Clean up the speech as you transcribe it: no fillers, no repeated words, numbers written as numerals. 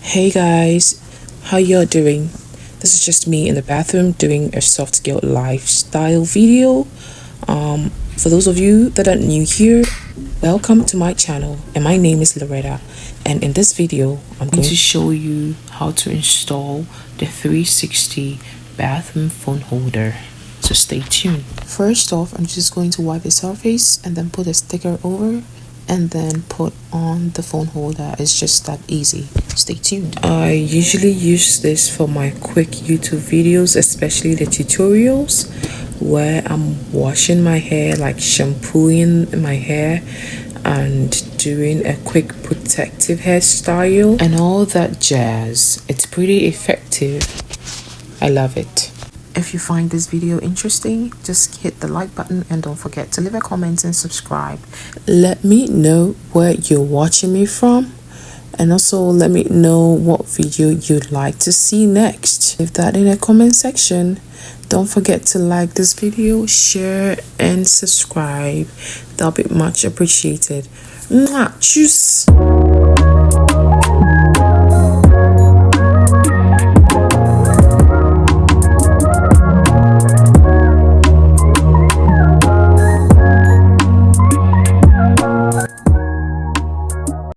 Hey guys, how y'all doing? This is just me in the bathroom doing a soft skill lifestyle video. For those of you that are new here, welcome to my channel, and my name is Loretta, and in this video I'm going to show you how to install the 360 bathroom phone holder. So stay tuned. First off, I'm just going to wipe the surface and then put a sticker over and then put on the phone holder. It's just that easy. Stay tuned. I usually use this for my quick YouTube videos, especially the tutorials where I'm washing my hair, like shampooing my hair and doing a quick protective hairstyle and all that jazz. It's pretty effective. I love it. If you find this video interesting, just hit the like button and don't forget to leave a comment and subscribe. Let me know where you're watching me from, and also let me know what video you'd like to see next. Leave that in the comment section. Don't forget to like this video, share and subscribe. That'll be much appreciated. Mwah, tschüss.